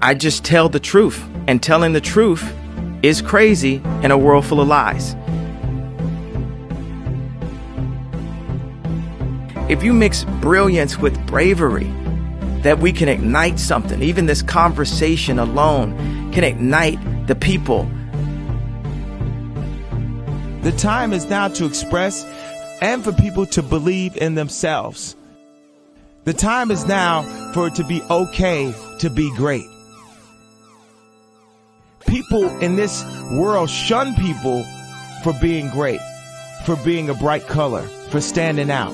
I just tell the truth, and telling the truth is crazy in a world full of lies. If you mix brilliance with bravery, that we can ignite something. Even this conversation alone can ignite the people. The time is now to express and for people to believe in themselves. The time is now for it to be okay to be great. People in this world shun people for being great, for being a bright color, for standing out.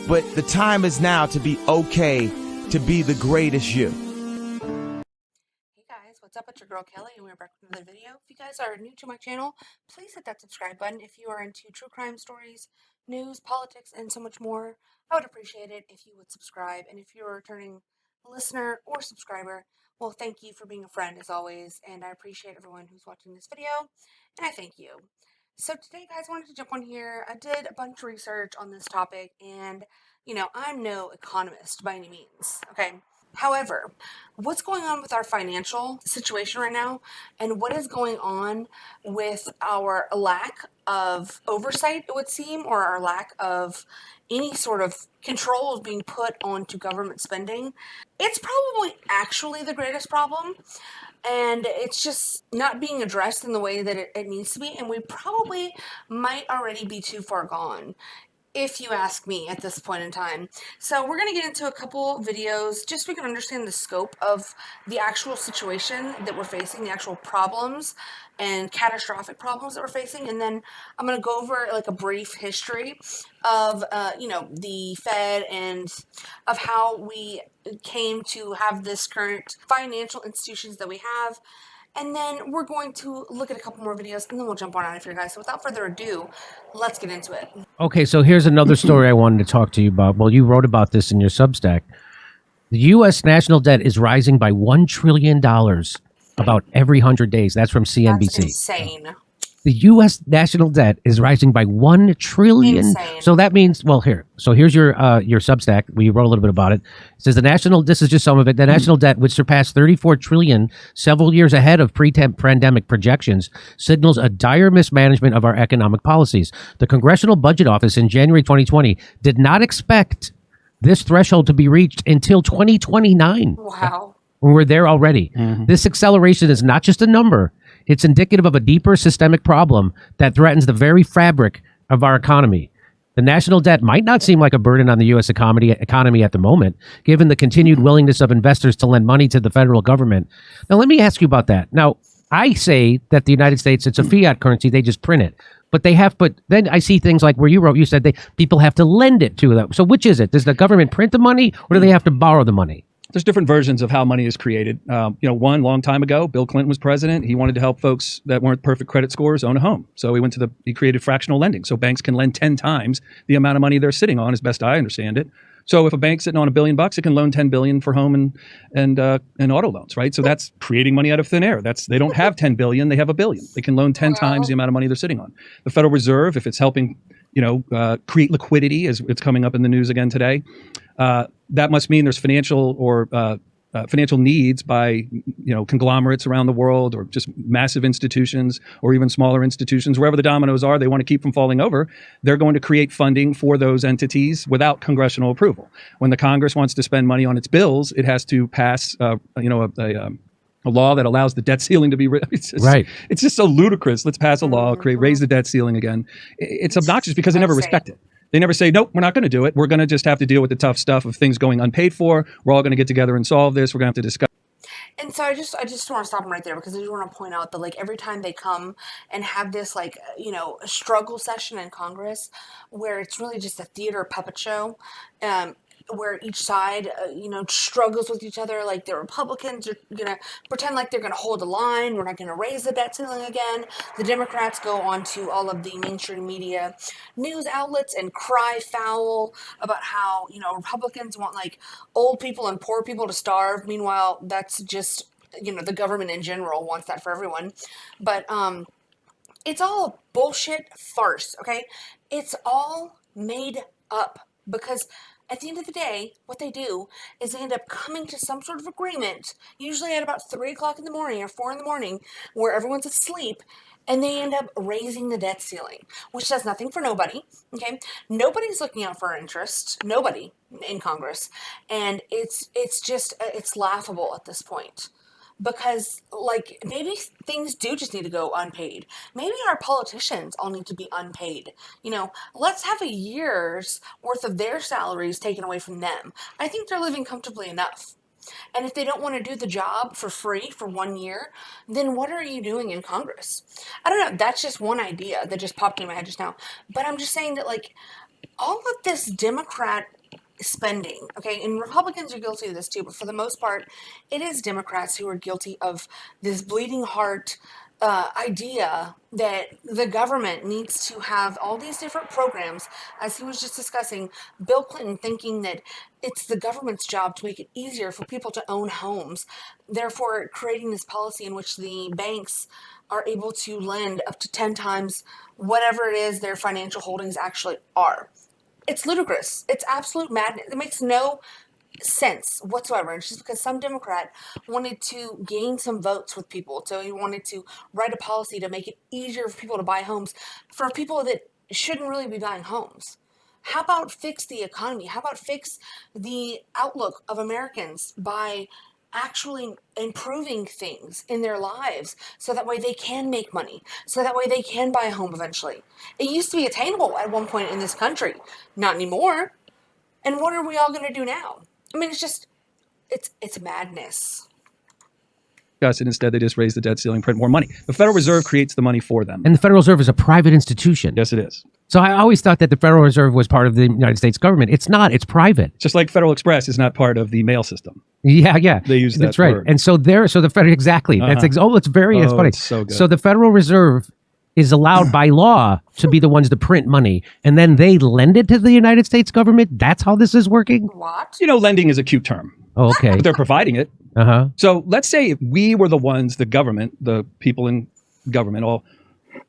But the time is now to be okay to be the greatest you. Hey guys, what's up? It's your girl Kelly, and we're back with another video. If you guys are new to my channel, please hit that subscribe button. If you are into true crime stories, news, politics, and so much more, I would appreciate it if you would subscribe. And if you're a returning listener or subscriber, well, thank you for being a friend as always, and I appreciate everyone who's watching this video, and I thank you. So today, guys, I wanted to jump on here. I did a bunch of research on this topic, and I'm no economist by any means, okay? However, what's going on with our financial situation right now, and what is going on with our lack of oversight, it would seem, or our lack of any sort of controls being put onto government spending, it's probably actually the greatest problem. And it's just not being addressed in the way that it needs to be. And we probably might already be too far gone, if you ask me, at this point in time. So we're going to get into a couple videos just so we can understand the scope of the actual situation that we're facing, the actual problems and catastrophic problems that we're facing. And then I'm going to go over like a brief history of, the Fed and of how we came to have this current financial institutions that we have. And then we're going to look at a couple more videos, and then we'll jump on out of here, guys. So without further ado, let's get into it. Okay, so here's another story I wanted to talk to you about. Well, you wrote about this in your Substack. The U.S. national debt is rising by $1 trillion about every 100 days. That's from CNBC. That's insane. The U.S. national debt is rising by $1 trillion. Insane. So that means, well, here's your Substack. We wrote a little bit about it. It says this is just some of it. The national debt, which surpassed $34 trillion several years ahead of pre-pandemic projections, signals a dire mismanagement of our economic policies. The Congressional Budget Office in January 2020 did not expect this threshold to be reached until 2029. Wow. We're there already. Mm-hmm. This acceleration is not just a number. It's indicative of a deeper systemic problem that threatens the very fabric of our economy. The national debt might not seem like a burden on the U.S. economy at the moment, given the continued willingness of investors to lend money to the federal government. Now, let me ask you about that. Now, I say that the United States, it's a fiat currency. They just print it. But then I see things like where you said people have to lend it to them. So which is it? Does the government print the money, or do they have to borrow the money? There's different versions of how money is created. One long time ago, Bill Clinton was president. He wanted to help folks that weren't perfect credit scores own a home. So he created fractional lending. So banks can lend 10 times the amount of money they're sitting on, as best I understand it. So if a bank's sitting on $1 billion, it can loan $10 billion for home and auto loans, right? So that's creating money out of thin air. They don't have $10 billion, they have $1 billion. They can loan 10 times the amount of money they're sitting on. The Federal Reserve, if it's helping, create liquidity, as it's coming up in the news again today, that must mean there's financial needs by conglomerates around the world, or just massive institutions, or even smaller institutions. Wherever the dominoes are, they want to keep from falling over. They're going to create funding for those entities without congressional approval. When the Congress wants to spend money on its bills, it has to pass a law that allows the debt ceiling to be right. It's just so ludicrous. Let's pass a law, raise the debt ceiling again. It's obnoxious because they never respect it. They never say, nope, we're not going to do it. We're going to just have to deal with the tough stuff of things going unpaid for. We're all going to get together and solve this. We're going to have to discuss. And so I just want to stop them right there, because I just want to point out that every time they come and have this a struggle session in Congress, where it's really just a theater puppet show, where each side, struggles with each other. Like the Republicans are going to pretend like they're going to hold the line. We're not going to raise the debt ceiling again. The Democrats go on to all of the mainstream media news outlets and cry foul about how, Republicans want old people and poor people to starve. Meanwhile, that's just, the government in general wants that for everyone. But it's all bullshit farce, okay? It's all made up, because At the end of the day, what they do is they end up coming to some sort of agreement, usually at about 3 o'clock in the morning or 4 in the morning, where everyone's asleep, and they end up raising the debt ceiling, which does nothing for nobody. Okay, nobody's looking out for our interest. Nobody in Congress, and it's just it's laughable at this point. Because, like, maybe things do just need to go unpaid. Maybe our politicians all need to be unpaid. You know, let's have a year's worth of their salaries taken away from them. I think they're living comfortably enough. And if they don't want to do the job for free for 1 year, then what are you doing in Congress? I don't know. That's just one idea that just popped in my head just now. But I'm just saying that, like, all of this Democrat spending, okay, and Republicans are guilty of this too, but for the most part, it is Democrats who are guilty of this bleeding heart idea that the government needs to have all these different programs, as he was just discussing. Bill Clinton thinking that it's the government's job to make it easier for people to own homes, therefore creating this policy in which the banks are able to lend up to 10 times whatever it is their financial holdings actually are. It's ludicrous. It's absolute madness. It makes no sense whatsoever. It's just because some Democrat wanted to gain some votes with people. So he wanted to write a policy to make it easier for people to buy homes for people that shouldn't really be buying homes. How about fix the economy? How about fix the outlook of Americans by actually improving things in their lives so that way they can make money, so that way they can buy a home eventually. It used to be attainable at one point in this country, not anymore. And what are we all going to do now? I mean, it's just, it's madness. Yes, and instead they just raise the debt ceiling, print more money. The Federal Reserve creates the money for them. And the Federal Reserve is a private institution. Yes, it is. So I always thought that the Federal Reserve was part of the United States government. It's not. It's private. Just like Federal Express is not part of the mail system. Yeah. They use that That's right. word. And so the Federal, exactly. That's it's funny. It's so good. So the Federal Reserve is allowed by law to be the ones to print money, and then they lend it to the United States government. That's how this is working. What? You know, lending is a cute term. Oh, okay. But they're providing it. So let's say if we were the ones, the government, the people in government, all,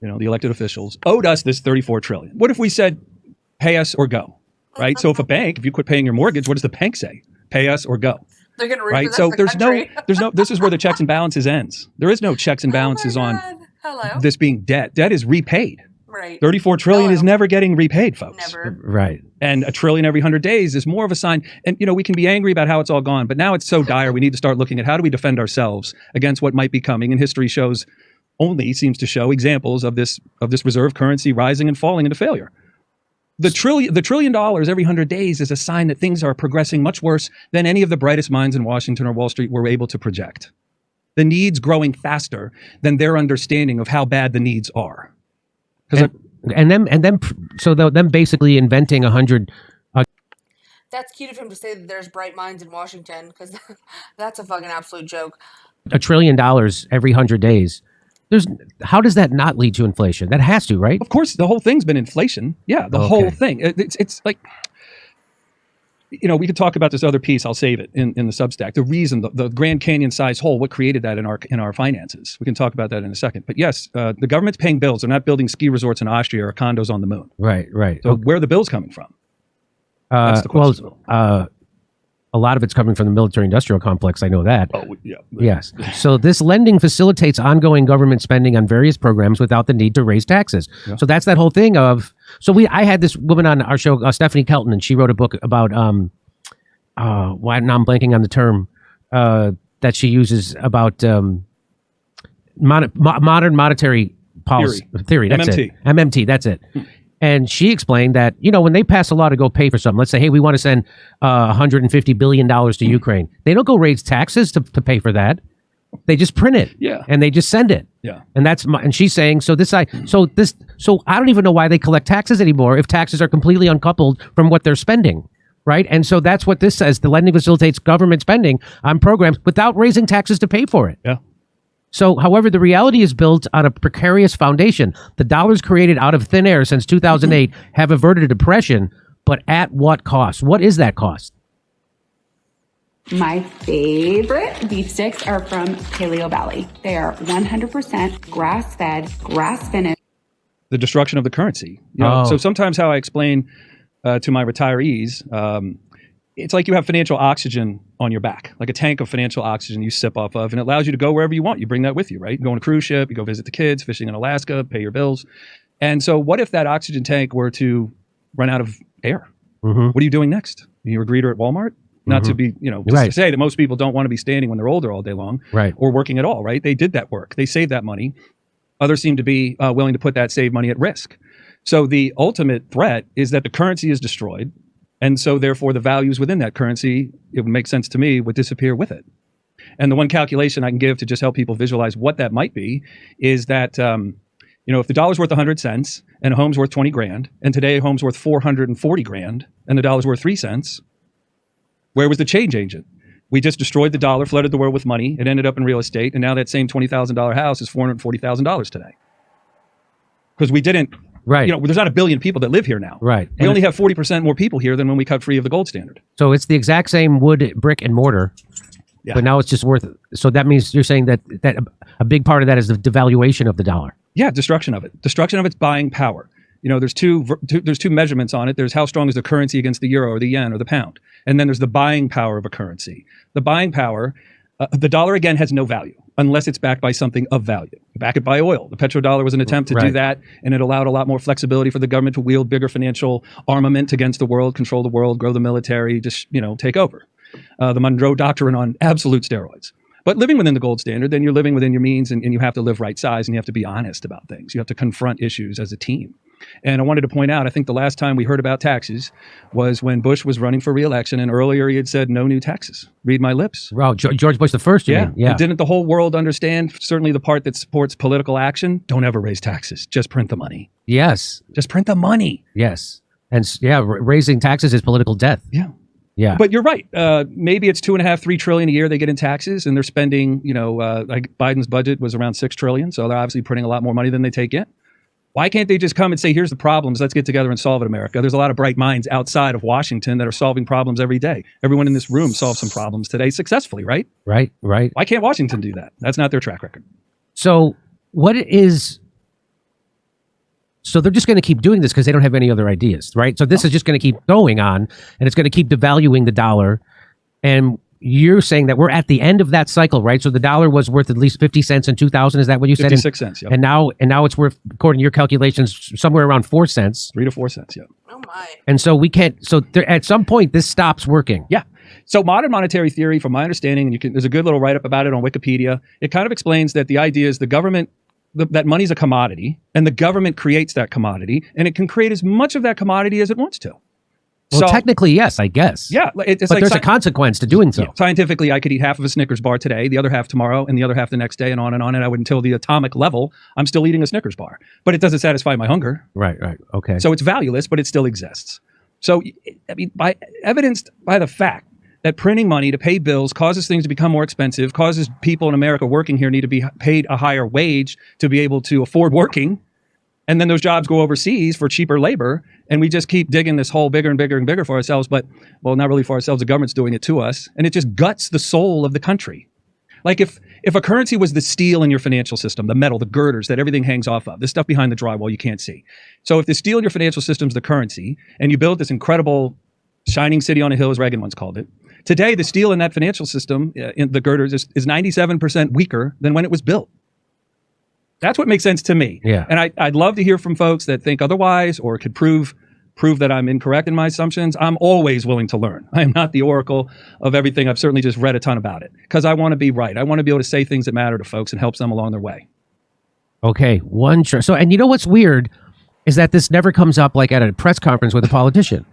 you know, the elected officials, owed us this $34 trillion. What if we said, pay us or go? Right? So if you quit paying your mortgage, what does the bank say? Pay us or go. They're going to Right? So there's no, this is where the checks and balances ends. There is no checks and balances on this being debt. Debt is repaid. Right. 34 trillion is never getting repaid, folks. Never. Right. And $1 trillion every 100 days is more of a sign. And, you know, we can be angry about how it's all gone, but now it's so dire. We need to start looking at how do we defend ourselves against what might be coming. And history seems to show examples of this reserve currency rising and falling into failure. The $1 trillion every 100 days is a sign that things are progressing much worse than any of the brightest minds in Washington or Wall Street were able to project. The needs growing faster than their understanding of how bad the needs are. And them basically inventing 100. That's cute of him to say that there's bright minds in Washington, because that's a fucking absolute joke. $1 trillion every 100 days. How does that not lead to inflation? That has to, right? Of course, the whole thing's been inflation. Yeah, the whole thing. It's like, you know, we could talk about this other piece. I'll save it in the Substack. The reason, the Grand Canyon size hole, what created that in our finances. We can talk about that in a second. But yes, the government's paying bills. They're not building ski resorts in Austria or condos on the moon. Right. So where are the bills coming from? That's the question. A lot of it's coming from the military-industrial complex. I know that. Oh, yeah. Yes. So this lending facilitates ongoing government spending on various programs without the need to raise taxes. Yeah. So that's that whole thing of. So I had this woman on our show, Stephanie Kelton, and she wrote a book about why now I'm blanking on the term that she uses about modern monetary policy theory. That's MMT. it. MMT. That's it. And she explained that, you know, when they pass a law to go pay for something, let's say, hey, we want to send $150 billion to Ukraine. They don't go raise taxes to pay for that. They just print it. Yeah. And they just send it. Yeah. And and she's saying, so I don't even know why they collect taxes anymore if taxes are completely uncoupled from what they're spending. Right. And so that's what this says. The lending facilitates government spending on programs without raising taxes to pay for it. Yeah. So, however, the reality is built on a precarious foundation. The dollars created out of thin air since 2008 have averted a depression, but at what cost? What is that cost? My favorite beef sticks are from Paleo Valley. They are 100% grass-fed, grass-finished. The destruction of the currency. You know? So sometimes how I explain to my retirees, it's like you have financial oxygen on your back, like a tank of financial oxygen you sip off of, and it allows you to go wherever you want. You bring that with you, right? You go on a cruise ship, you go visit the kids, fishing in Alaska, pay your bills. And so what if that oxygen tank were to run out of air? What are you doing next? You're a greeter at Walmart? Not to be, just to say that most people don't want to be standing when they're older all day long, or working at all, right? They did that work. They saved that money. Others seem to be willing to put that saved money at risk. So the ultimate threat is that the currency is destroyed. And so therefore the values within that currency, it would make sense to me, would disappear with it. And the one calculation I can give to just help people visualize what that might be is that, if the dollar's worth 100 cents and a home's worth 20 grand, and today a home's worth 440 grand and the dollar's worth 3 cents, where was the change agent? We just destroyed the dollar, flooded the world with money. It ended up in real estate. And now that same $20,000 house is $440,000 today. Because we didn't, there's not a billion people that live here now. We only have 40% more people here than when we cut free of the gold standard. So it's the exact same wood, brick, and mortar. But now it's just worth it. So that means you're saying that a big part of that is the devaluation of the dollar. Yeah, destruction of it. Destruction of its buying power. There's two measurements on it. There's how strong is the currency against the euro or the yen or the pound. And then there's the buying power of a currency. The buying power, the dollar again has no value unless it's backed by something of value. Back it by oil. The petrodollar was an attempt to do that, and it allowed a lot more flexibility for the government to wield bigger financial armament against the world, control the world, grow the military, just take over. The Monroe Doctrine on absolute steroids. But living within the gold standard, then you're living within your means, and you have to live right size, and you have to be honest about things. You have to confront issues as a team. And I wanted to point out, I think the last time we heard about taxes was when Bush was running for re-election, and earlier he had said no new taxes. Read my lips. Wow, George Bush the first, you mean? Yeah. Didn't the whole world understand, certainly the part that supports political action, don't ever raise taxes. Just print the money. Yes. Just print the money. Yes. And raising taxes is political death. Yeah. But you're right. Maybe it's $2.5–3 trillion a year they get in taxes, and they're spending, like Biden's budget was around $6 trillion. So they're obviously printing a lot more money than they take in. Why can't they just come and say, here's the problems, let's get together and solve it, America? There's a lot of bright minds outside of Washington that are solving problems every day. Everyone in this room solves some problems today successfully, right? Right. Why can't Washington do that? That's not their track record. So they're just going to keep doing this because they don't have any other ideas, right? So this is just going to keep going on, and it's going to keep devaluing the dollar. And you're saying that we're at the end of that cycle, right? So the dollar was worth at least 50 cents in 2000. Is that what you said? 56 cents, yeah. And now it's worth, according to your calculations, somewhere around 4 cents. 3 to 4 cents, yeah. Oh my. And so we can't, at some point this stops working. Yeah. So modern monetary theory, from my understanding, and there's a good little write-up about it on Wikipedia, it kind of explains that the idea is the government, that money's a commodity, and the government creates that commodity, and it can create as much of that commodity as it wants to. Well, technically, yes, I guess. Yeah. But there's a consequence to doing so. Yeah, scientifically, I could eat half of a Snickers bar today, the other half tomorrow, and the other half the next day, and on and on. And I would, until the atomic level, I'm still eating a Snickers bar. But it doesn't satisfy my hunger. Right. Okay. So it's valueless, but it still exists. So, evidenced by the fact that printing money to pay bills causes things to become more expensive, causes people in America working here need to be paid a higher wage to be able to afford working. And then those jobs go overseas for cheaper labor, and we just keep digging this hole bigger and bigger and bigger for ourselves. But, well, not really for ourselves. The government's doing it to us, and it just guts the soul of the country. Like if a currency was the steel in your financial system, the metal, the girders that everything hangs off of, this stuff behind the drywall you can't see. So if the steel in your financial system is the currency, and you build this incredible shining city on a hill, as Reagan once called it, today the steel in that financial system, in the girders, is 97% weaker than when it was built. That's what makes sense to me. Yeah. And I'd love to hear from folks that think otherwise or could prove that I'm incorrect in my assumptions. I'm always willing to learn. I am not the oracle of everything. I've certainly just read a ton about it because I want to be right. I want to be able to say things that matter to folks and help them along their way. Okay. So, and you know what's weird is that this never comes up like at a press conference with a politician.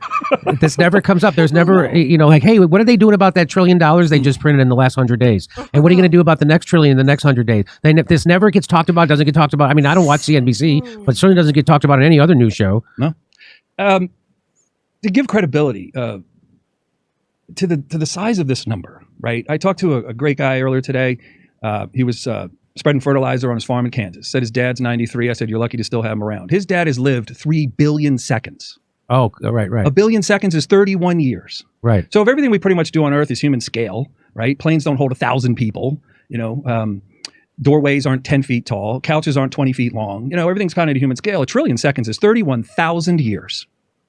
This never comes up. There's never, like, hey, what are they doing about that $1 trillion they just printed in the last 100 days? And what are you going to do about the next trillion in the next 100 days? Then if this never gets talked about, doesn't get talked about. I mean, I don't watch CNBC, but certainly doesn't get talked about on any other news show. No. To give credibility to the size of this number, right? I talked to a great guy earlier today. He was spreading fertilizer on his farm in Kansas. Said his dad's 93. I said, you're lucky to still have him around. His dad has lived 3 billion seconds. Oh, right. 1 billion seconds is 31 years. Right. So if everything we pretty much do on Earth is human scale, right? Planes don't hold 1,000 people, doorways aren't 10 feet tall, couches aren't 20 feet long, everything's kind of a human scale. 1 trillion seconds is 31,000 years.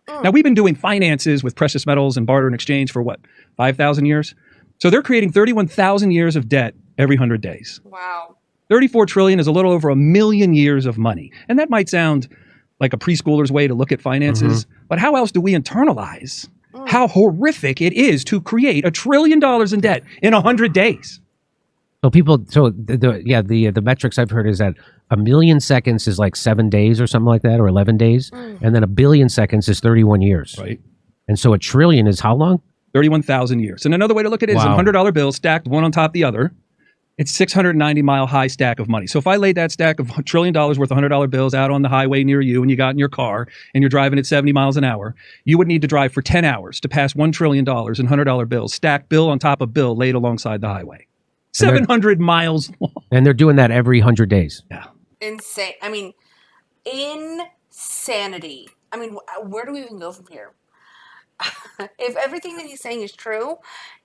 Now, we've been doing finances with precious metals and barter and exchange for what, 5,000 years? So they're creating 31,000 years of debt every 100 days. Wow. 34 trillion is a little over 1 million years of money. And that might sound like a preschooler's way to look at finances, but how else do we internalize how horrific it is to create $1 trillion in debt in 100 days? So the metrics I've heard is that 1 million seconds is like 7 days or something like that, or 11 days. And then 1 billion seconds is 31 years. Right. And so $1 trillion is how long? 31,000 years. And another way to look at it is a $100 bill stacked one on top of the other. It's 690-mile high stack of money. So if I laid that stack of $1 trillion worth of $100 bills out on the highway near you and you got in your car and you're driving at 70 miles an hour, you would need to drive for 10 hours to pass $1 trillion in $100 bills, stacked bill on top of bill laid alongside the highway. 700 miles long. And they're doing that every 100 days. Yeah. Insane. I mean, insanity. I mean, where do we even go from here? If everything that he's saying is true,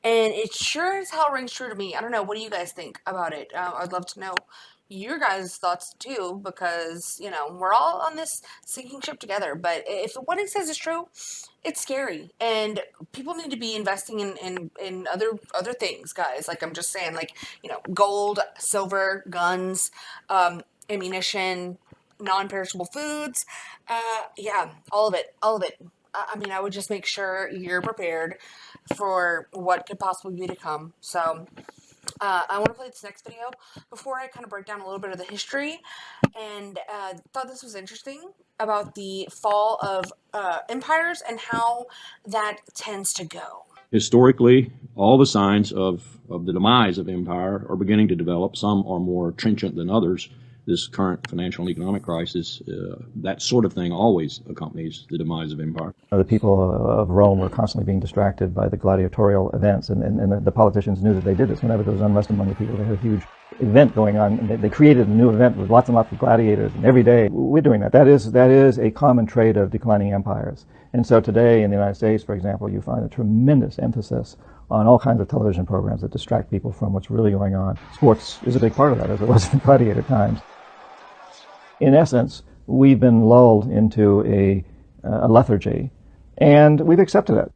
and it sure as hell rings true to me. I don't know. What do you guys think about it? I'd love to know your guys' thoughts too, because, you know, we're all on this sinking ship together. But if what he says is true, it's scary, and people need to be investing in other things, guys. Like, I'm just saying, like, you know, gold, silver, guns, ammunition, non-perishable foods. Yeah, all of it. I mean, I would just make sure you're prepared for what could possibly be to come. So I want to play this next video before I kind of break down a little bit of the history, and thought this was interesting about the fall of empires and how that tends to go. Historically, all the signs of the demise of empire are beginning to develop. Some are more trenchant than others. This current financial and economic crisis, that sort of thing always accompanies the demise of empire. The people of Rome were constantly being distracted by the gladiatorial events, and the politicians knew that they did this. Whenever there was unrest among the people, they had a huge event going on, and they created a new event with lots and lots of gladiators, and every day we're doing that. That is a common trait of declining empires. And so today in the United States, for example, you find a tremendous emphasis on all kinds of television programs that distract people from what's really going on. Sports is a big part of that, as it was in gladiator times. In essence, we've been lulled into a lethargy, and we've accepted it.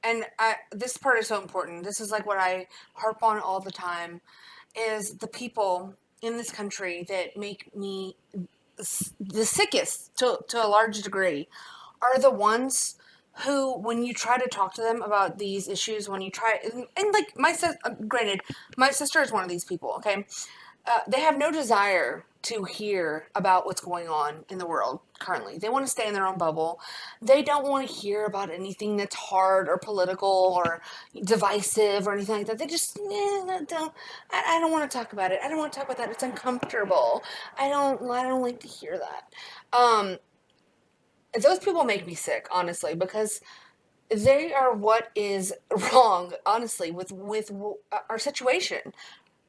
And this part is so important. This is like what I harp on all the time, is the people in this country that make me the sickest to a large degree are the ones who, when you try to talk to them about these issues, when you try, and like granted, my sister is one of these people, okay? They have no desire to hear about what's going on in the world currently. They want to stay in their own bubble. They don't want to hear about anything that's hard or political or divisive or anything like that. They just, I don't want to talk about it. I don't want to talk about that. It's uncomfortable. I don't like to hear that. Those people make me sick, honestly, because they are what is wrong, honestly, with our situation.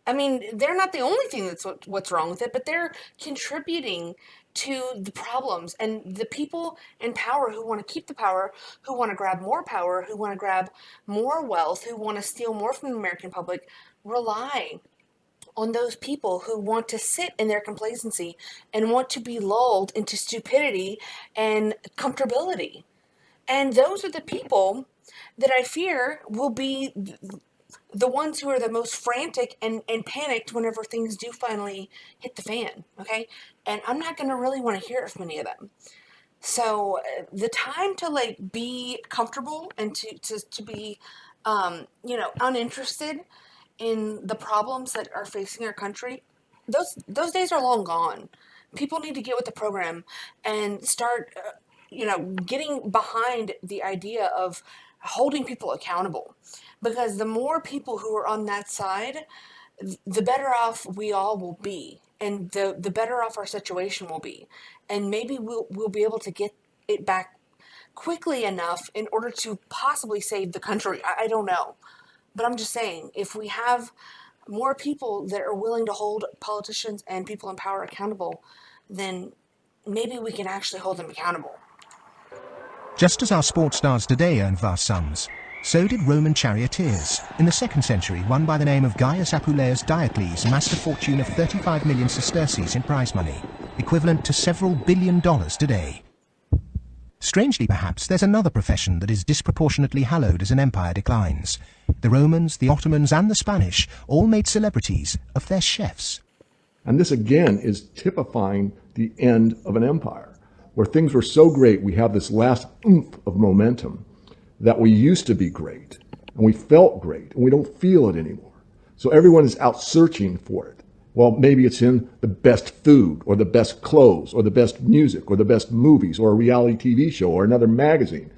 I mean, they're not the only thing that's what's wrong with it, but they're contributing to the problems. And the people in power who want to keep the power, who want to grab more power, who want to grab more wealth, who want to steal more from the American public, rely on those people who want to sit in their complacency and want to be lulled into stupidity and comfortability. And those are the people that I fear will be the ones who are the most frantic and panicked whenever things do finally hit the fan, okay? And I'm not going to really want to hear it from any of them. So the time to, like, be comfortable and to be, uninterested in the problems that are facing our country, those days are long gone. People need to get with the program and start, getting behind the idea of holding people accountable. Because the more people who are on that side, the better off we all will be, and the better off our situation will be, and maybe we'll be able to get it back quickly enough in order to possibly save the country. I don't know, but I'm just saying, if we have more people that are willing to hold politicians and people in power accountable, then maybe we can actually hold them accountable. Just as our sports stars today earn vast sums, so did Roman charioteers. In the 2nd century, one by the name of Gaius Apuleius Diocles amassed a fortune of 35 million sesterces in prize money, equivalent to several $1 billion today. Strangely perhaps, there's another profession that is disproportionately hallowed as an empire declines. The Romans, the Ottomans and the Spanish all made celebrities of their chefs. And this again is typifying the end of an empire, where things were so great we have this last oomph of momentum that we used to be great, and we felt great, and we don't feel it anymore. So everyone is out searching for it. Well, maybe it's in the best food, or the best clothes, or the best music, or the best movies, or a reality TV show, or another magazine.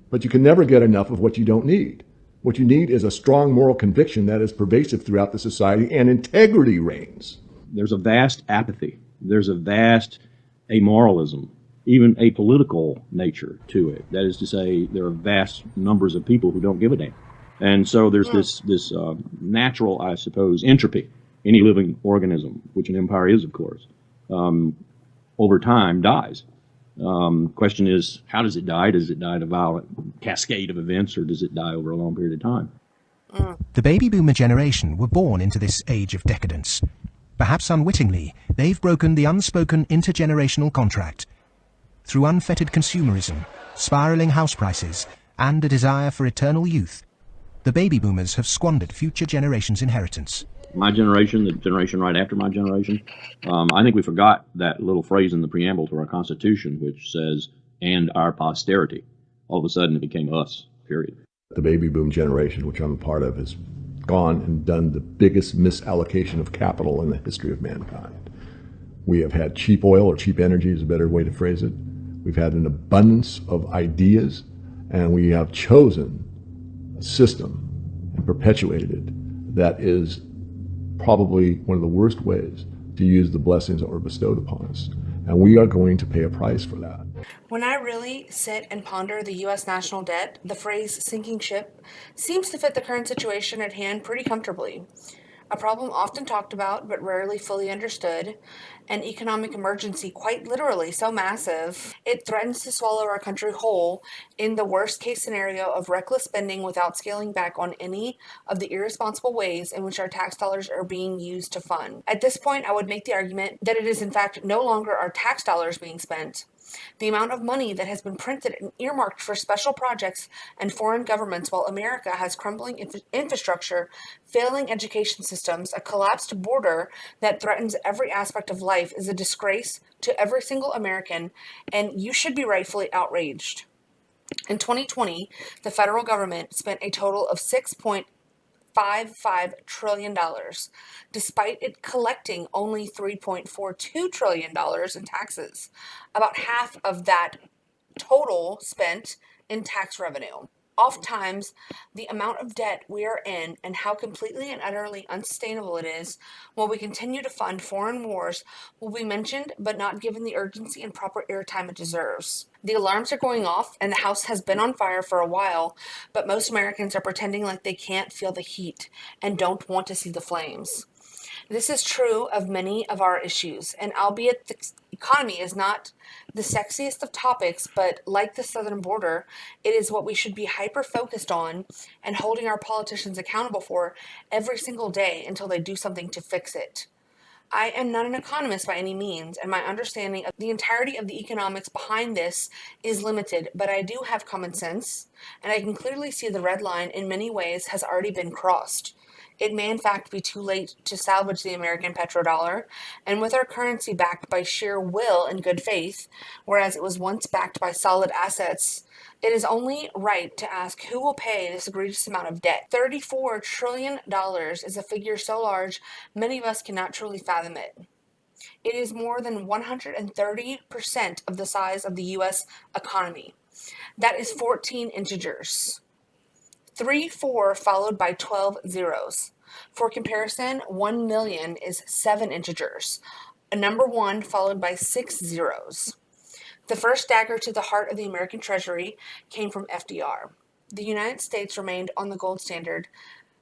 But you can never get enough of what you don't need. What you need is a strong moral conviction that is pervasive throughout the society, and integrity reigns. There's a vast apathy. There's a vast amoralism, even a political nature to it. That is to say, there are vast numbers of people who don't give a damn. And so there's this natural, I suppose, entropy. Any living organism, which an empire is, of course, over time dies. Question is, how does it die? Does it die in a violent cascade of events, or does it die over a long period of time? The baby boomer generation were born into this age of decadence. Perhaps unwittingly, they've broken the unspoken intergenerational contract. Through unfettered consumerism, spiraling house prices, and a desire for eternal youth, the baby boomers have squandered future generations' inheritance. My generation, the generation right after my generation, I think we forgot that little phrase in the preamble to our Constitution, which says, and our posterity. All of a sudden it became us, period. The baby boom generation, which I'm a part of, has gone and done the biggest misallocation of capital in the history of mankind. We have had cheap oil, or cheap energy is a better way to phrase it. We've had an abundance of ideas, and we have chosen a system and perpetuated it that is probably one of the worst ways to use the blessings that were bestowed upon us. And we are going to pay a price for that. When I really sit and ponder the U.S. national debt, the phrase sinking ship seems to fit the current situation at hand pretty comfortably. A problem often talked about but rarely fully understood, an economic emergency quite literally so massive it threatens to swallow our country whole in the worst case scenario of reckless spending without scaling back on any of the irresponsible ways in which our tax dollars are being used to fund. At this point, I would make the argument that it is in fact no longer our tax dollars being spent. The amount of money that has been printed and earmarked for special projects and foreign governments while America has crumbling infrastructure, failing education systems, a collapsed border that threatens every aspect of life is a disgrace to every single American, and you should be rightfully outraged. In 2020, the federal government spent a total of $6.55 trillion, despite it collecting only $3.42 trillion in taxes, about half of that total spent in tax revenue. Oftentimes, the amount of debt we are in and how completely and utterly unsustainable it is while we continue to fund foreign wars will be mentioned but not given the urgency and proper airtime it deserves. The alarms are going off and the house has been on fire for a while, but most Americans are pretending like they can't feel the heat and don't want to see the flames. This is true of many of our issues, and albeit the economy is not the sexiest of topics, but like the southern border, it is what we should be hyper-focused on and holding our politicians accountable for every single day until they do something to fix it. I am not an economist by any means, and my understanding of the entirety of the economics behind this is limited, but I do have common sense, and I can clearly see the red line in many ways has already been crossed. It may in fact be too late to salvage the American petrodollar, and with our currency backed by sheer will and good faith, whereas it was once backed by solid assets, it is only right to ask who will pay this egregious amount of debt. $34 trillion is a figure so large many of us cannot truly fathom it. It is more than 130% of the size of the U.S. economy. That is 14 integers. 3-4 followed by 12 zeros. For comparison, 1 million is 7 integers, a number 1 followed by 6 zeros. The first dagger to the heart of the American Treasury came from FDR. The United States remained on the gold standard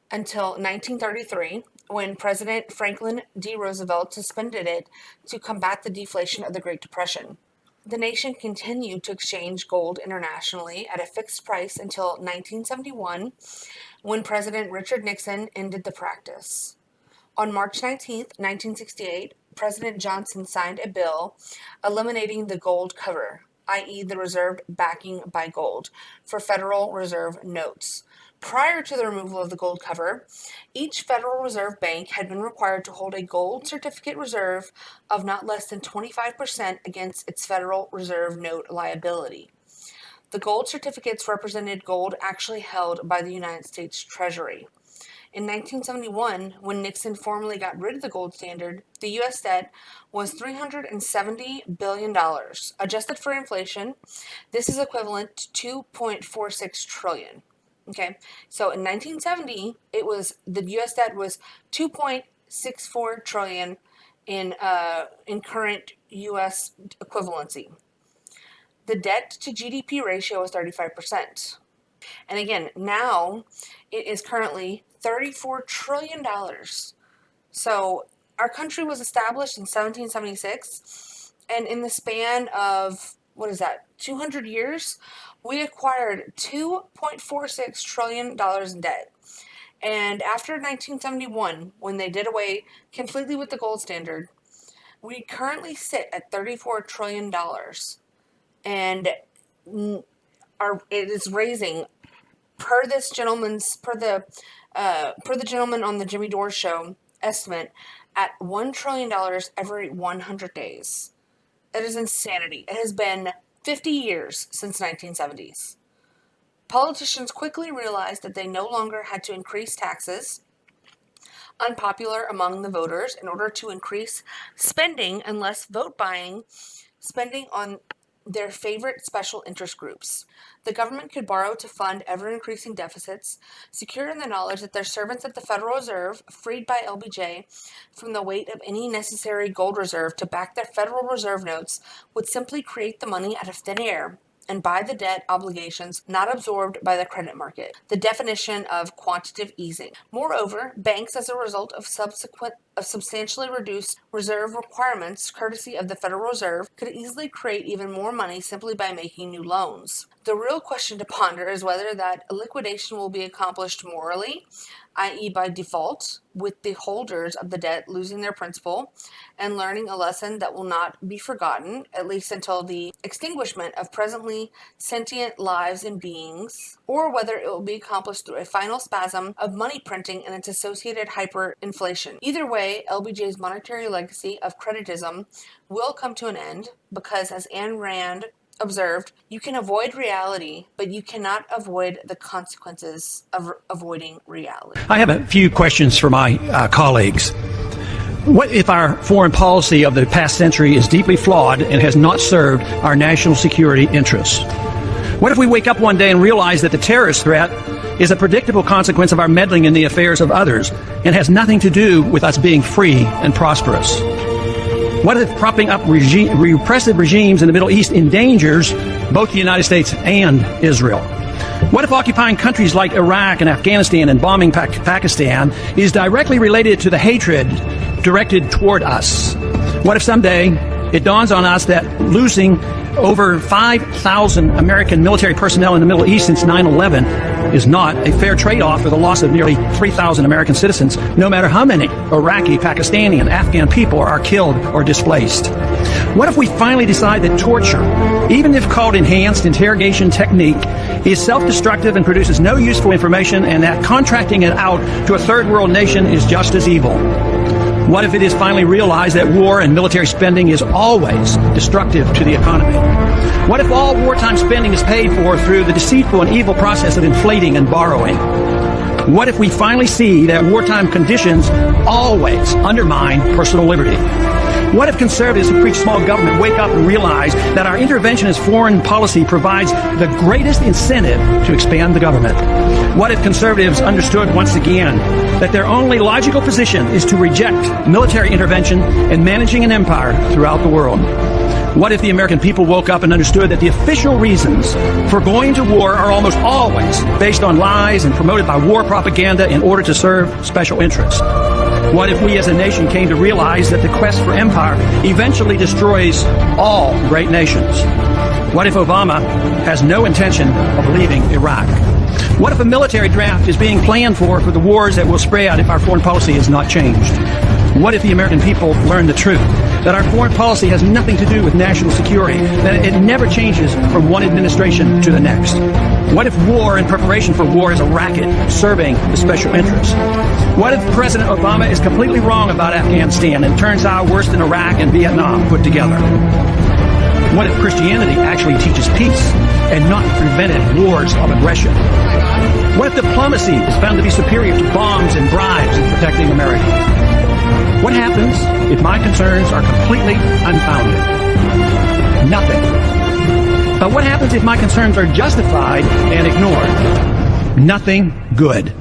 until 1933, when President Franklin D. Roosevelt suspended it to combat the deflation of the Great Depression. The nation continued to exchange gold internationally at a fixed price until 1971, when President Richard Nixon ended the practice. On March 19, 1968, President Johnson signed a bill eliminating the gold cover. i.e. the reserve backing by gold, for Federal Reserve notes. Prior to the removal of the gold cover, each Federal Reserve Bank had been required to hold a gold certificate reserve of not less than 25% against its Federal Reserve note liability. The gold certificates represented gold actually held by the United States Treasury. In 1971, when Nixon formally got rid of the gold standard, the U.S. debt was $370 billion. Adjusted for inflation, this is equivalent to $2.46 trillion. Okay, so in 1970, the U.S. debt was $2.64 trillion in current U.S. equivalency. The debt to GDP ratio is 35%. And again, now it is currently $34 trillion. So our country was established in 1776, and in the span of, 200 years, we acquired $2.46 trillion in debt. And after 1971, when they did away completely with the gold standard, we currently sit at $34 trillion. And it is raising, per the gentleman on the Jimmy Dore show estimate, at $1 trillion every 100 days. It is insanity. It has been 50 years since 1970s. Politicians quickly realized that they no longer had to increase taxes, unpopular among the voters, in order to increase spending and less vote buying, spending on their favorite special interest groups. The government could borrow to fund ever-increasing deficits, secure in the knowledge that their servants at the Federal Reserve, freed by LBJ from the weight of any necessary gold reserve to back their Federal Reserve notes, would simply create the money out of thin air and buy the debt obligations not absorbed by the credit market, the definition of quantitative easing. Moreover, banks, as a result of substantially reduced reserve requirements courtesy of the Federal Reserve, could easily create even more money simply by making new loans. The real question to ponder is whether that liquidation will be accomplished morally, i.e. by default, with the holders of the debt losing their principal and learning a lesson that will not be forgotten, at least until the extinguishment of presently sentient lives and beings, or whether it will be accomplished through a final spasm of money printing and its associated hyperinflation. Either way, LBJ's monetary legacy of creditism will come to an end because, as Ayn Rand observed, you can avoid reality, but you cannot avoid the consequences of avoiding reality. I have a few questions for my colleagues. What if our foreign policy of the past century is deeply flawed and has not served our national security interests? What if we wake up one day and realize that the terrorist threat is a predictable consequence of our meddling in the affairs of others and has nothing to do with us being free and prosperous? What if propping up repressive regimes in the Middle East endangers both the United States and Israel? What if occupying countries like Iraq and Afghanistan and bombing Pakistan is directly related to the hatred directed toward us? What if someday it dawns on us that losing over 5,000 American military personnel in the Middle East since 9/11 is not a fair trade-off for the loss of nearly 3,000 American citizens, no matter how many Iraqi, Pakistani, and Afghan people are killed or displaced? What if we finally decide that torture, even if called enhanced interrogation technique, is self-destructive and produces no useful information, and that contracting it out to a third world nation is just as evil? What if it is finally realized that war and military spending is always destructive to the economy? What if all wartime spending is paid for through the deceitful and evil process of inflating and borrowing? What if we finally see that wartime conditions always undermine personal liberty? What if conservatives who preach small government wake up and realize that our interventionist foreign policy provides the greatest incentive to expand the government? What if conservatives understood once again that their only logical position is to reject military intervention and managing an empire throughout the world? What if the American people woke up and understood that the official reasons for going to war are almost always based on lies and promoted by war propaganda in order to serve special interests? What if we as a nation came to realize that the quest for empire eventually destroys all great nations? What if Obama has no intention of leaving Iraq? What if a military draft is being planned for the wars that will spread if our foreign policy is not changed? What if the American people learn the truth, that our foreign policy has nothing to do with national security, that it never changes from one administration to the next? What if war and preparation for war is a racket serving the special interests? What if President Obama is completely wrong about Afghanistan and turns out worse than Iraq and Vietnam put together? What if Christianity actually teaches peace and not prevented wars of aggression? What if diplomacy is found to be superior to bombs and bribes in protecting America? What happens if my concerns are completely unfounded? Nothing. But what happens if my concerns are justified and ignored? Nothing good.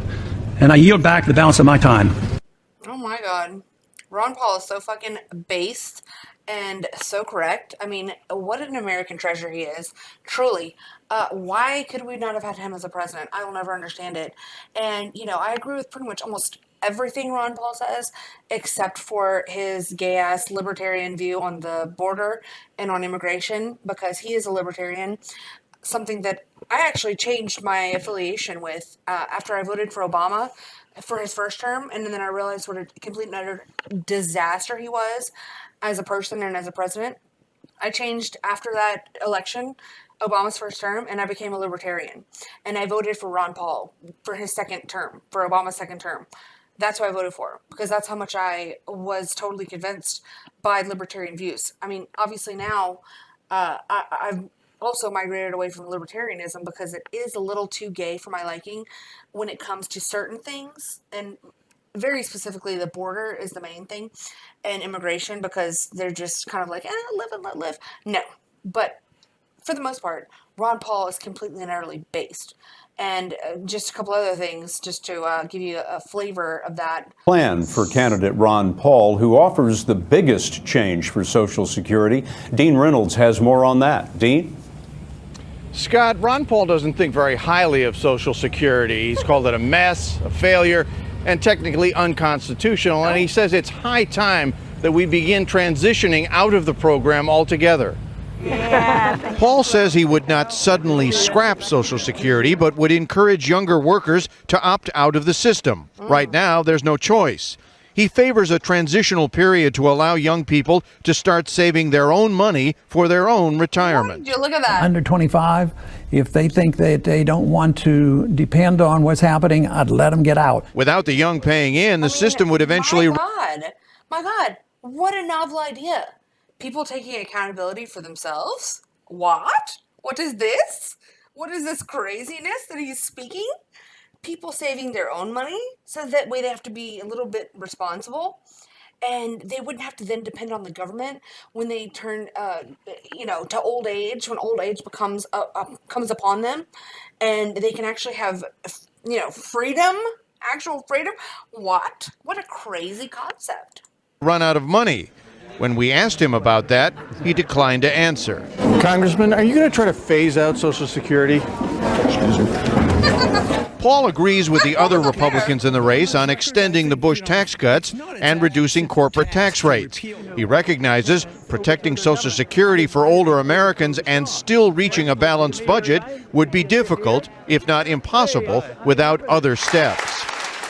And I yield back the balance of my time. Oh my God. Ron Paul is so fucking based and so correct. I mean, what an American treasure he is. Truly. Why could we not have had him as a president? I will never understand it. And, you know, I agree with pretty much almost everything Ron Paul says, except for his gay-ass libertarian view on the border and on immigration, because he is a libertarian. Something that I actually changed my affiliation with after I voted for Obama for his first term, and then I realized what a complete and utter disaster he was as a person and as a president. I changed after that election, Obama's first term, and I became a libertarian. And I voted for Ron Paul for his second term, for Obama's second term. That's who I voted for, because that's how much I was totally convinced by libertarian views. I mean, obviously now I've also migrated away from libertarianism because it is a little too gay for my liking when it comes to certain things, and very specifically the border is the main thing, and immigration, because they're just kind of like, live and let live. No, but for the most part, Ron Paul is completely and utterly based. And just a couple other things, just to give you a flavor of that. Plan for candidate Ron Paul, who offers the biggest change for Social Security. Dean Reynolds has more on that. Dean? Scott, Ron Paul doesn't think very highly of Social Security. He's called it a mess, a failure, and technically unconstitutional. And he says it's high time that we begin transitioning out of the program altogether. Paul says he would not suddenly scrap Social Security, but would encourage younger workers to opt out of the system. Right now, there's no choice. He favors a transitional period to allow young people to start saving their own money for their own retirement. Look at that. Under 25, if they think that they don't want to depend on what's happening, I'd let them get out. Without the young paying in, the system would eventually... My God, what a novel idea. People taking accountability for themselves? What? What is this? What is this craziness that he's speaking? People saving their own money, so that way they have to be a little bit responsible, and they wouldn't have to then depend on the government when they turn, to old age, when old age comes upon them, and they can actually have, freedom, actual freedom. What? What a crazy concept. Run out of money. When we asked him about that, he declined to answer. Congressman, are you going to try to phase out Social Security? Excuse me. Paul agrees with the other Republicans in the race on extending the Bush tax cuts and reducing corporate tax rates. He recognizes protecting Social Security for older Americans and still reaching a balanced budget would be difficult, if not impossible, without other steps.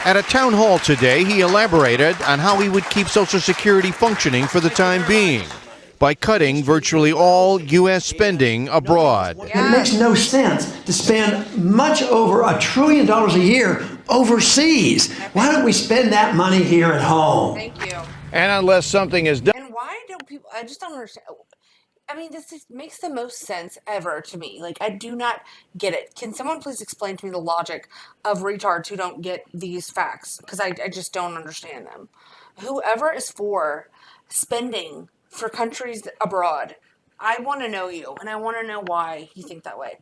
At a town hall today, he elaborated on how he would keep Social Security functioning for the time being by cutting virtually all U.S. spending abroad. It makes no sense to spend much over $1 trillion a year overseas. Why don't we spend that money here at home? Thank you. And unless something is done... And why don't people... I just don't understand. I mean, this makes the most sense ever to me. Like, I do not get it. Can someone please explain to me the logic of retards who don't get these facts? Because I just don't understand them. Whoever is for spending for countries abroad, I want to know you, and I want to know why you think that way.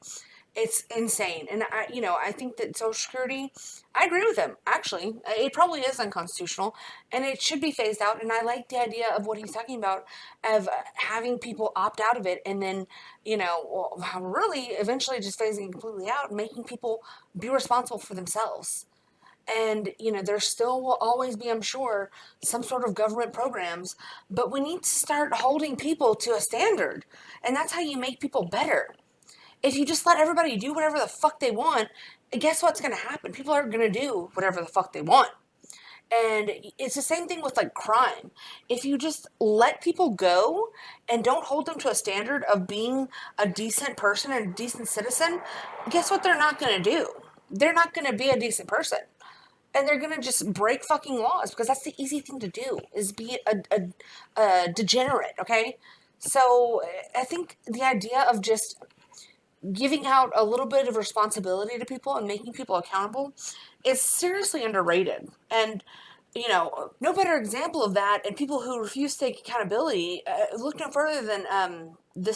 It's insane. And I think that Social Security, I agree with him. Actually, it probably is unconstitutional, and it should be phased out. And I like the idea of what he's talking about, of having people opt out of it, and then, really eventually just phasing it completely out and making people be responsible for themselves. And, there still will always be, I'm sure, some sort of government programs, but we need to start holding people to a standard. And that's how you make people better. If you just let everybody do whatever the fuck they want, guess what's going to happen? People are going to do whatever the fuck they want. And it's the same thing with like crime. If you just let people go and don't hold them to a standard of being a decent person and a decent citizen, guess what they're not going to do? They're not going to be a decent person. And they're going to just break fucking laws because that's the easy thing to do, is be a degenerate, okay? So I think the idea of just giving out a little bit of responsibility to people and making people accountable is seriously underrated. And, you know, no better example of that, and people who refuse to take accountability, look no further than the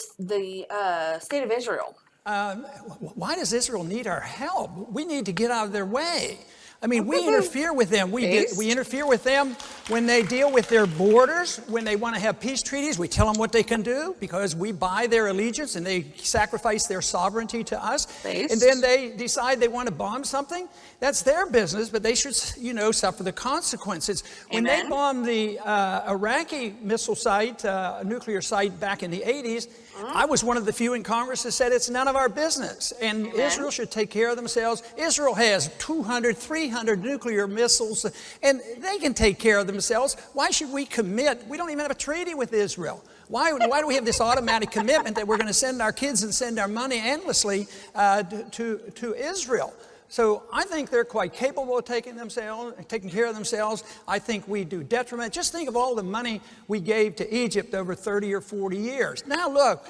state of Israel. Why does Israel need our help? We need to get out of their way. I mean, we interfere with them. We interfere with them when they deal with their borders, when they want to have peace treaties. We tell them what they can do because we buy their allegiance and they sacrifice their sovereignty to us. And then they decide they want to bomb something. That's their business, but they should, you know, suffer the consequences. When they bombed the Iraqi missile site, nuclear site back in the 80s, I was one of the few in Congress that said it's none of our business. And Israel should take care of themselves. Israel has 200, 300 nuclear missiles, and they can take care of themselves. Why should we commit? We don't even have a treaty with Israel. Why do we have this automatic commitment that we're going to send our kids and send our money endlessly to Israel? So I think they're quite capable of taking care of themselves. I think we do detriment. Just think of all the money we gave to Egypt over 30 or 40 years. Now look,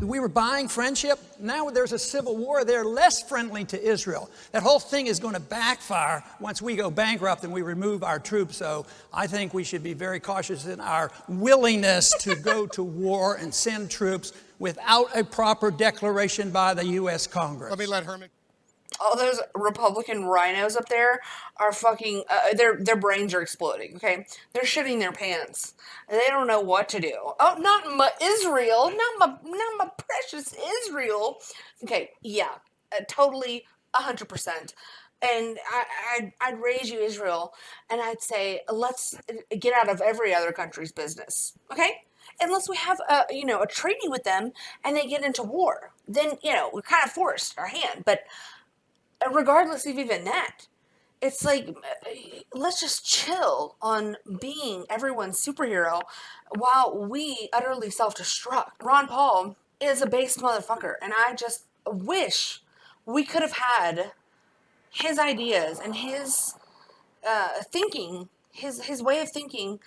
we were buying friendship. Now there's a civil war. They're less friendly to Israel. That whole thing is going to backfire once we go bankrupt and we remove our troops. So I think we should be very cautious in our willingness to go to war and send troops without a proper declaration by the U.S. Congress. Let me let Herman. All those Republican rhinos up there are fucking, their brains are exploding, okay? They're shitting their pants. They don't know what to do. Oh, not my Israel, not my precious Israel. Okay, yeah, totally, 100%. And I'd raise you, Israel, and I'd say, let's get out of every other country's business, okay? Unless we have a treaty with them and they get into war. Then, we're kind of forced our hand, but regardless of even that, it's like, let's just chill on being everyone's superhero while we utterly self-destruct. Ron Paul is a based motherfucker, and I just wish we could have had his ideas and his thinking, his way of thinking,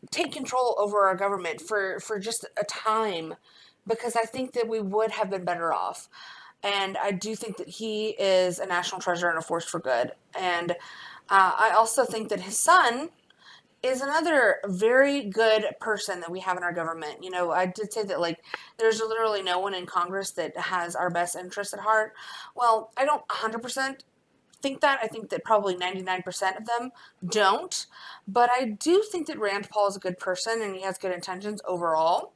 take control over our government for just a time, because I think that we would have been better off. And I do think that he is a national treasure and a force for good. And I also think that his son is another very good person that we have in our government. I did say that, like, there's literally no one in Congress that has our best interests at heart. Well, I don't 100% think that. I think that probably 99% of them don't. But I do think that Rand Paul is a good person and he has good intentions overall.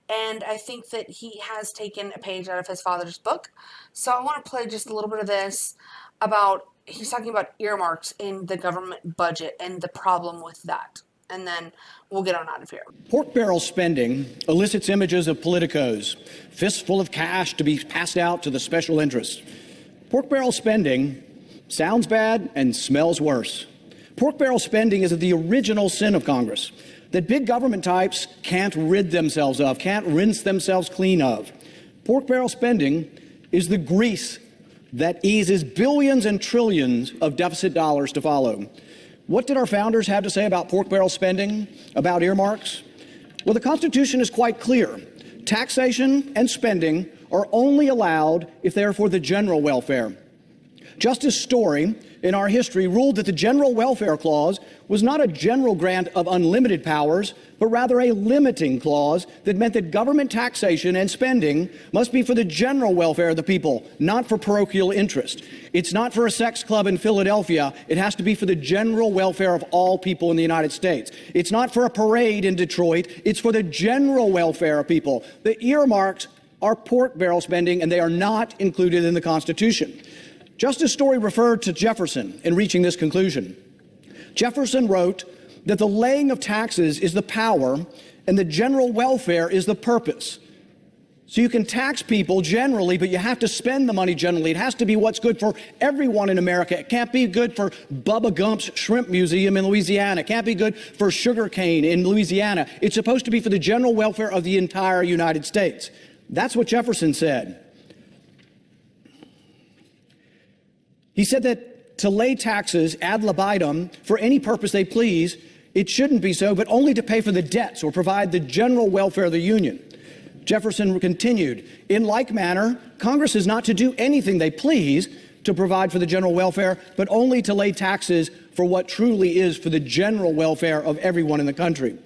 And I think that he has taken a page out of his father's book. So I want to play just a little bit of this about, he's talking about earmarks in the government budget and the problem with that. And then we'll get on out of here. Pork barrel spending elicits images of politicos, fists full of cash to be passed out to the special interests. Pork barrel spending sounds bad and smells worse. Pork barrel spending is the original sin of Congress that big government types can't rid themselves of, can't rinse themselves clean of. Pork barrel spending is the grease that eases billions and trillions of deficit dollars to follow. What did our founders have to say about pork barrel spending, about earmarks? Well, the Constitution is quite clear. Taxation and spending are only allowed if they are for the general welfare. Justice Story, in our history, ruled that the General Welfare Clause was not a general grant of unlimited powers, but rather a limiting clause that meant that government taxation and spending must be for the general welfare of the people, not for parochial interest. It's not for a sex club in Philadelphia. It has to be for the general welfare of all people in the United States. It's not for a parade in Detroit. It's for the general welfare of people. The earmarks are pork barrel spending, and they are not included in the Constitution. Justice Story referred to Jefferson in reaching this conclusion. Jefferson wrote that the laying of taxes is the power and the general welfare is the purpose. So you can tax people generally, but you have to spend the money generally. It has to be what's good for everyone in America. It can't be good for Bubba Gump's Shrimp Museum in Louisiana. It can't be good for sugarcane in Louisiana. It's supposed to be for the general welfare of the entire United States. That's what Jefferson said. He said that to lay taxes ad libitum for any purpose they please, it shouldn't be so, but only to pay for the debts or provide the general welfare of the Union. Jefferson continued, in like manner, Congress is not to do anything they please to provide for the general welfare, but only to lay taxes for what truly is for the general welfare of everyone in the country.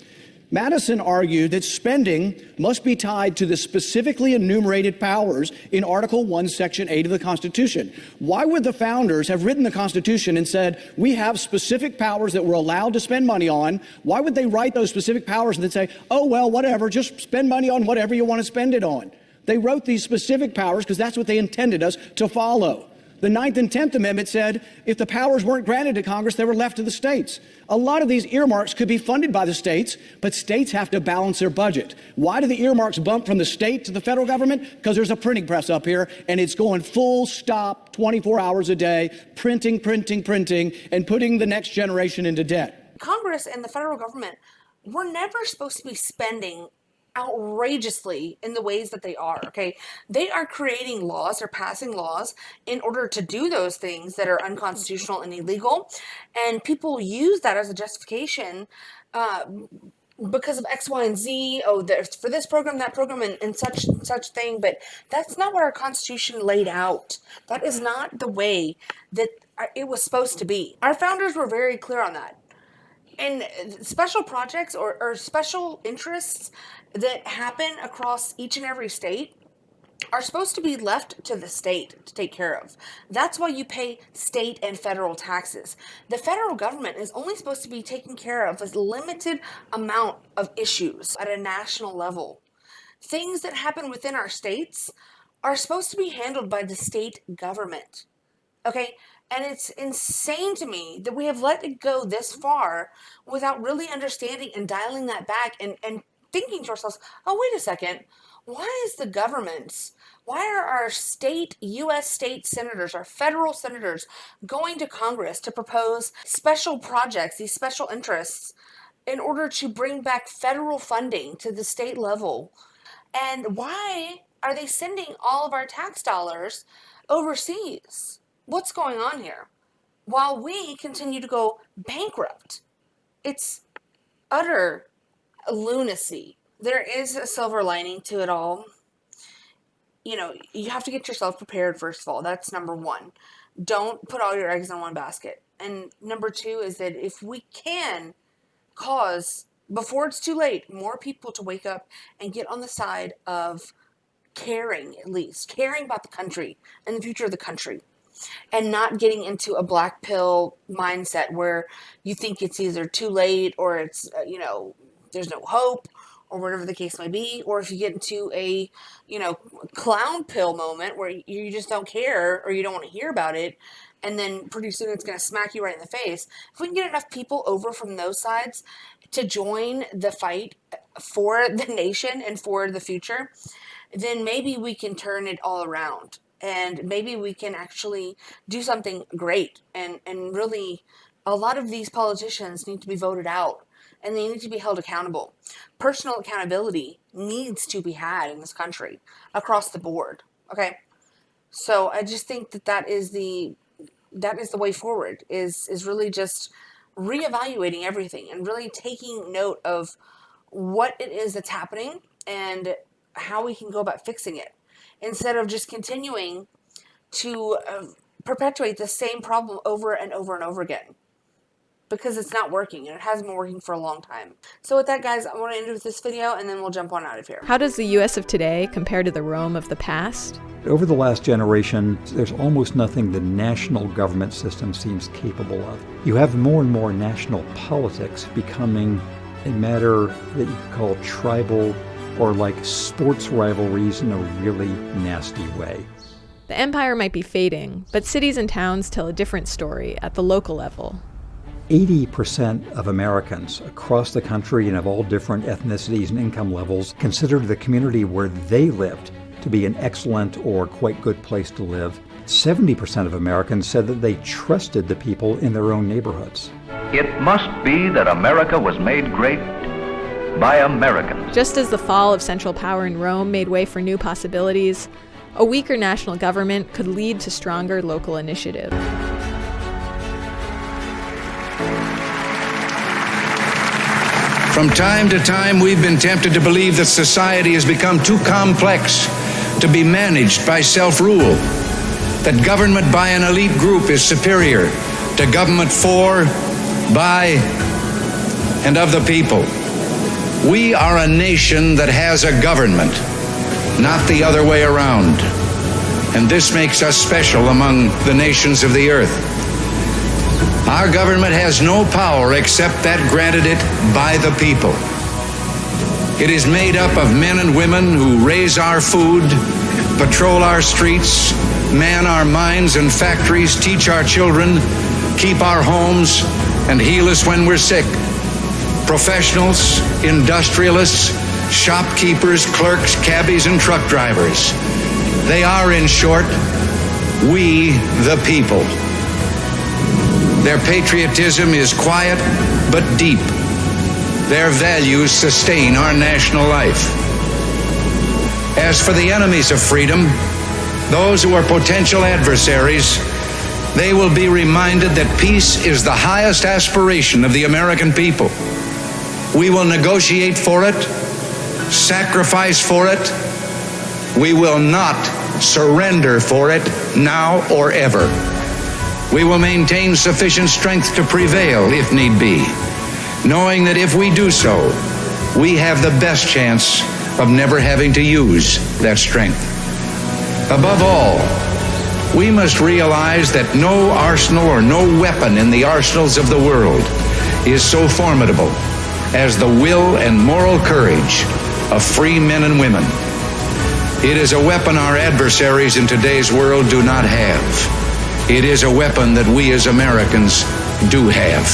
Madison argued that spending must be tied to the specifically enumerated powers in Article 1, Section 8 of the Constitution. Why would the founders have written the Constitution and said, we have specific powers that we're allowed to spend money on? Why would they write those specific powers and then say, oh, well, whatever, just spend money on whatever you want to spend it on? They wrote these specific powers because that's what they intended us to follow. The 9th and 10th Amendment said if the powers weren't granted to Congress, they were left to the states. A lot of these earmarks could be funded by the states, but states have to balance their budget. Why do the earmarks bump from the state to the federal government? Because there's a printing press up here, and it's going full stop 24 hours a day, printing, and putting the next generation into debt. Congress and the federal government were never supposed to be spending outrageously in the ways that they are, okay? They are creating laws or passing laws in order to do those things that are unconstitutional and illegal, and people use that as a justification because of X, Y, and Z. Oh, there's for this program, that program, and such thing, but that's not what our Constitution laid out. That is not the way that it was supposed to be. Our founders were very clear on that. And special projects or special interests that happen across each and every state are supposed to be left to the state to take care of. That's why you pay state and federal taxes. The federal government is only supposed to be taking care of a limited amount of issues at a national level. Things that happen within our states are supposed to be handled by the state government. Okay? And it's insane to me that we have let it go this far without really understanding and dialing that back and thinking to ourselves, oh, wait a second, why are our U.S. state senators, our federal senators, going to Congress to propose special projects, these special interests, in order to bring back federal funding to the state level? And why are they sending all of our tax dollars overseas? What's going on here? While we continue to go bankrupt. It's utter lunacy. There is a silver lining to it all. You know, you have to get yourself prepared, first of all. That's number one. Don't put all your eggs in one basket. And number two is that if we can cause, before it's too late, more people to wake up and get on the side of caring, at least. Caring about the country and the future of the country. And not getting into a black pill mindset where you think it's either too late or it's, there's no hope or whatever the case may be. Or if you get into a, clown pill moment where you just don't care or you don't want to hear about it. And then pretty soon it's going to smack you right in the face. If we can get enough people over from those sides to join the fight for the nation and for the future, then maybe we can turn it all around. And maybe we can actually do something great. And really, a lot of these politicians need to be voted out. And they need to be held accountable. Personal accountability needs to be had in this country across the board. Okay? So I just think that is the way forward, is really just reevaluating everything and really taking note of what it is that's happening and how we can go about fixing it, instead of just continuing to perpetuate the same problem over and over and over again, because it's not working, and it hasn't been working for a long time. So with that, guys, I want to end with this video, and then we'll jump on out of here. How does the U.S. of today compare to the Rome of the past? Over the last generation, there's almost nothing the national government system seems capable of. You have more and more national politics becoming a matter that you could call tribal, or like sports rivalries in a really nasty way. The empire might be fading, but cities and towns tell a different story at the local level. 80% of Americans across the country and of all different ethnicities and income levels considered the community where they lived to be an excellent or quite good place to live. 70% of Americans said that they trusted the people in their own neighborhoods. It must be that America was made great by Americans. Just as the fall of central power in Rome made way for new possibilities, a weaker national government could lead to stronger local initiative. From time to time, we've been tempted to believe that society has become too complex to be managed by self-rule, that government by an elite group is superior to government for, by, and of the people. We are a nation that has a government, not the other way around. And this makes us special among the nations of the earth. Our government has no power except that granted it by the people. It is made up of men and women who raise our food, patrol our streets, man our mines and factories, teach our children, keep our homes, and heal us when we're sick. Professionals, industrialists, shopkeepers, clerks, cabbies, and truck drivers. They are, in short, we the people. Their patriotism is quiet but deep. Their values sustain our national life. As for the enemies of freedom, those who are potential adversaries, they will be reminded that peace is the highest aspiration of the American people. We will negotiate for it, sacrifice for it. We will not surrender for it now or ever. We will maintain sufficient strength to prevail if need be, knowing that if we do so, we have the best chance of never having to use that strength. Above all, we must realize that no arsenal or no weapon in the arsenals of the world is so formidable as the will and moral courage of free men and women. It is a weapon our adversaries in today's world do not have. It is a weapon that we as Americans do have.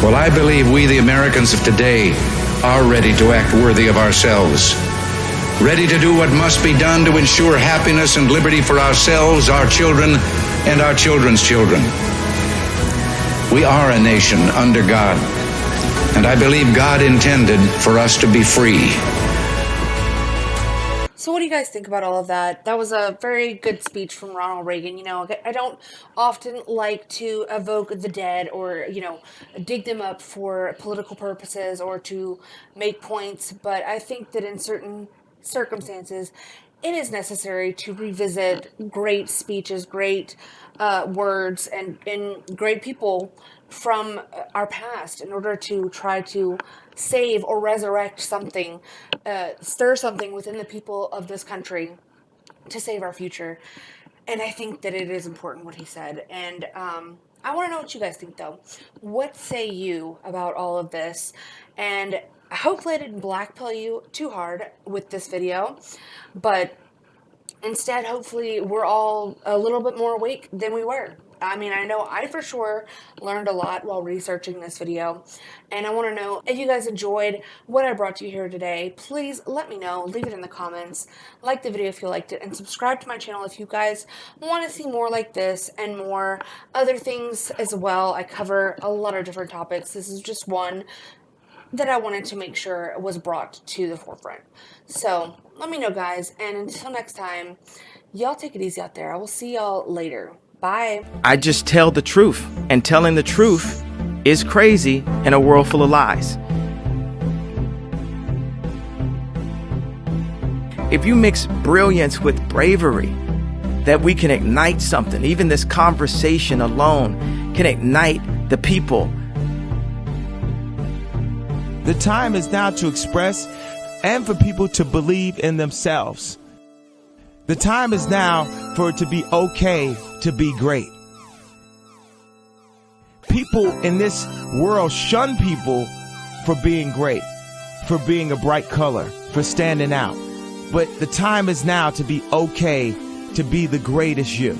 Well, I believe we, the Americans of today, are ready to act worthy of ourselves, ready to do what must be done to ensure happiness and liberty for ourselves, our children, and our children's children. We are a nation under God, and I believe God intended for us to be free. So what do you guys think about all of that? That was a very good speech from Ronald Reagan. You know, I don't often like to evoke the dead or, you know, dig them up for political purposes or to make points, but I think that in certain circumstances, it is necessary to revisit great speeches, great words, and great people from our past in order to try to save or resurrect something, stir something within the people of this country to save our future. And I think that it is important what he said. And I want to know what you guys think, though. What say you about all of this? And hopefully I didn't blackpill you too hard with this video, but instead, hopefully, we're all a little bit more awake than we were. I mean, I know I for sure learned a lot while researching this video, and I want to know if you guys enjoyed what I brought to you here today. Please let me know. Leave it in the comments. Like the video if you liked it, and subscribe to my channel if you guys want to see more like this and more other things as well. I cover a lot of different topics. This is just one that I wanted to make sure was brought to the forefront. So let me know, guys, and until next time, y'all take it easy out there. I will see y'all later. Bye. I just tell the truth, and telling the truth is crazy in a world full of lies. If you mix brilliance with bravery, that we can ignite something. Even this conversation alone can ignite the people. The time is now to express and for people to believe in themselves. The time is now for it to be okay to be great. People in this world shun people for being great, for being a bright color, for standing out. But the time is now to be okay to be the greatest you.